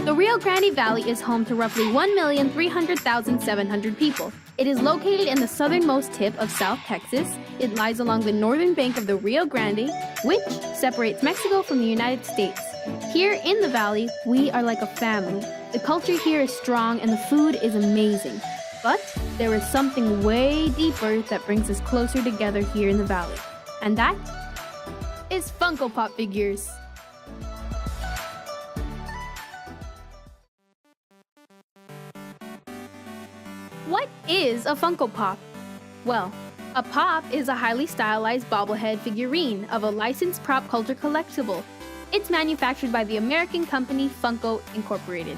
The Rio Grande Valley is home to roughly 1,300,700 people. It is located in the southernmost tip of South Texas. It lies along the northern bank of the Rio Grande, which separates Mexico from the United States. Here in the valley, we are like a family. The culture here is strong and the food is amazing. But there is something way deeper that brings us closer together here in the valley. And that is Funko Pop figures. What is a Funko Pop? Well, a pop is a highly stylized bobblehead figurine of a licensed pop culture collectible. It's manufactured by the American company Funko Incorporated.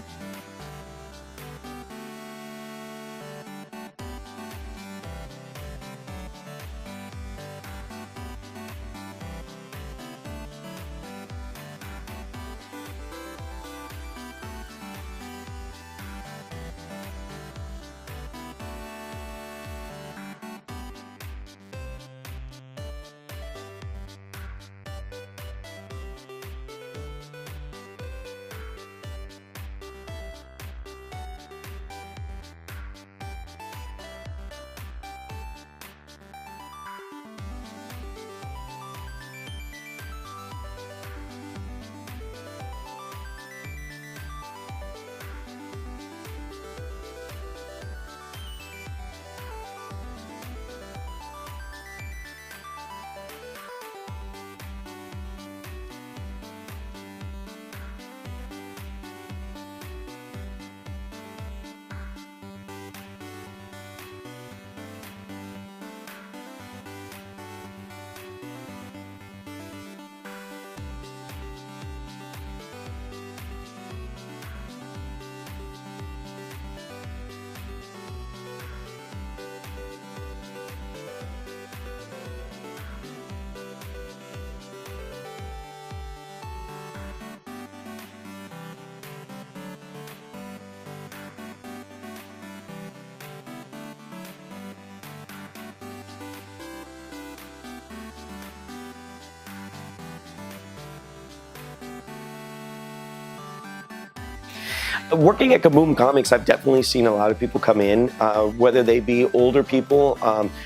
Working at Kaboom Comics, I've definitely seen a lot of people come in, whether they be older people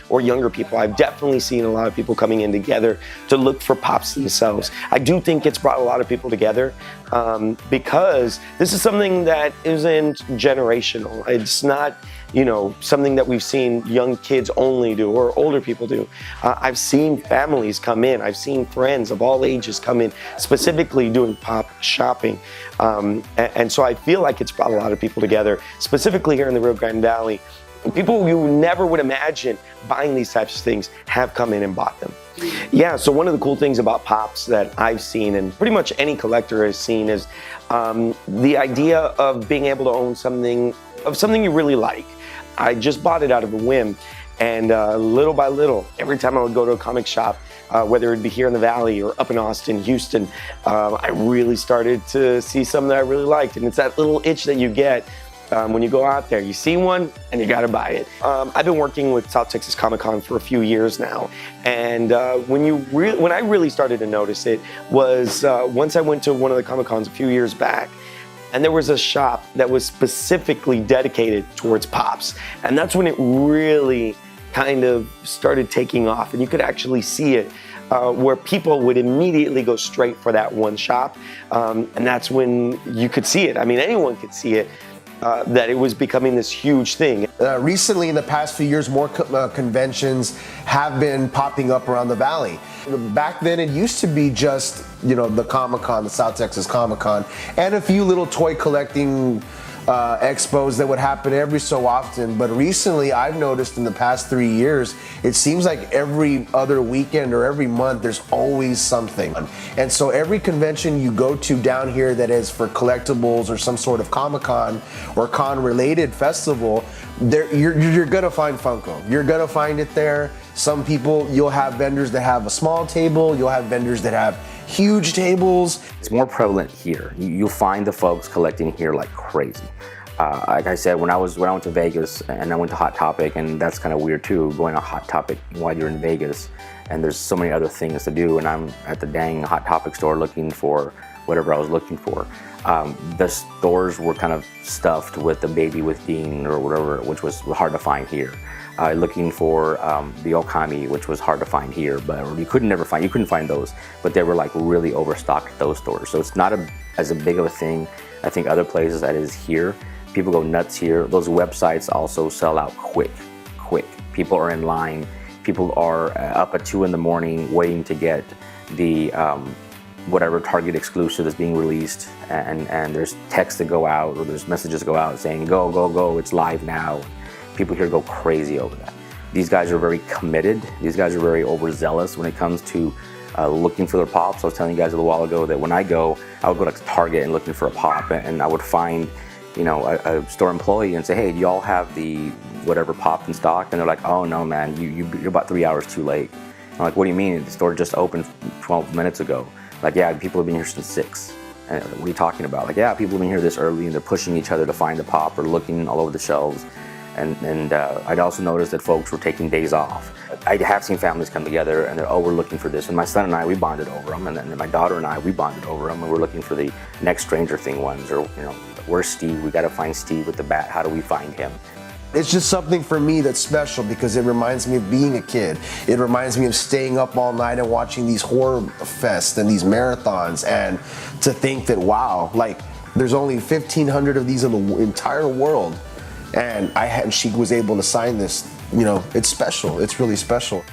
or younger people. I've definitely seen a lot of people coming in together to look for pops themselves. I do think it's brought a lot of people together because this is something that isn't generational. It's not, you know, something that we've seen young kids only do or older people do. I've seen families come in. I've seen friends of all ages come in specifically doing pop shopping. And so I feel like it's brought a lot of people together, specifically here in the Rio Grande Valley. People you never would imagine buying these types of things have come in and bought them. Yeah, so one of the cool things about pops that I've seen, and pretty much any collector has seen, is the idea of being able to own something you really like. I just bought it out of a whim, and little by little, every time I would go to a comic shop, whether it be here in the Valley or up in Austin, Houston, I really started to see something that I really liked. And it's that little itch that you get when you go out there. You see one and you gotta buy it. I've been working with South Texas Comic Con for a few years now. And when I really started to notice it was once I went to one of the Comic Cons a few years back. And there was a shop that was specifically dedicated towards pops. And that's when it really kind of started taking off. And you could actually see it where people would immediately go straight for that one shop. And that's when you could see it. I mean, anyone could see it, that it was becoming this huge thing. Recently, in the past few years, more conventions have been popping up around the Valley. Back then, it used to be just, you know, the Comic-Con, the South Texas Comic-Con, and a few little toy collecting expos that would happen every so often. But recently, I've noticed in the past 3 years, it seems like every other weekend or every month, there's always something. And so every convention you go to down here that is for collectibles or some sort of Comic-Con or con-related festival, you're gonna find Funko. You're gonna find it there. Some people, you'll have vendors that have a small table, you'll have vendors that have huge tables. It's more prevalent here. You'll find the folks collecting here like crazy. Like I said, when I went to Vegas and I went to Hot Topic, and that's kind of weird too, going to Hot Topic while you're in Vegas, and there's so many other things to do, and I'm at the dang Hot Topic store looking for whatever I was looking for. The stores were kind of stuffed with the baby with Dean or whatever, which was hard to find here. Looking for the Okami, which was hard to find here, but you couldn't find those, but they were like really overstocked at those stores. So it's not as big of a thing, I think, other places that is here. People go nuts here. Those websites also sell out quick. People are in line. People are up at 2 in the morning waiting to get the whatever Target exclusive is being released, and there's texts that go out, or there's messages that go out saying go, it's live now. People here go crazy over that. These guys are very committed. These guys are very overzealous when it comes to looking for their pops. I was telling you guys a little while ago that when I would go to Target and looking for a pop, and I would find, you know, a store employee and say, hey, do y'all have the whatever pop in stock? And they're like, oh no man, you're about 3 hours too late. I'm like, what do you mean? The store just opened 12 minutes ago. Like, yeah, people have been here since 6. And what are you talking about? Like, yeah, people have been here this early, and they're pushing each other to find a pop or looking all over the shelves. And I'd also noticed that folks were taking days off. I have seen families come together and they're, oh, we're looking for this. And my son and I, we bonded over them. And then my daughter and I, we bonded over them. And we're looking for the next Stranger Thing ones. Or, you know, where's Steve? We got to find Steve with the bat. How do we find him? It's just something for me that's special because it reminds me of being a kid. It reminds me of staying up all night and watching these horror fests and these marathons, and to think that, wow, like there's only 1,500 of these in the entire world, and she was able to sign this. You know, it's special. It's really special.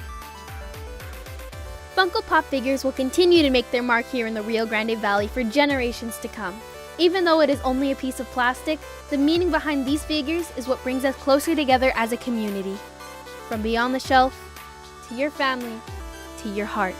Funko Pop figures will continue to make their mark here in the Rio Grande Valley for generations to come. Even though it is only a piece of plastic, the meaning behind these figures is what brings us closer together as a community. From beyond the shelf, to your family, to your heart.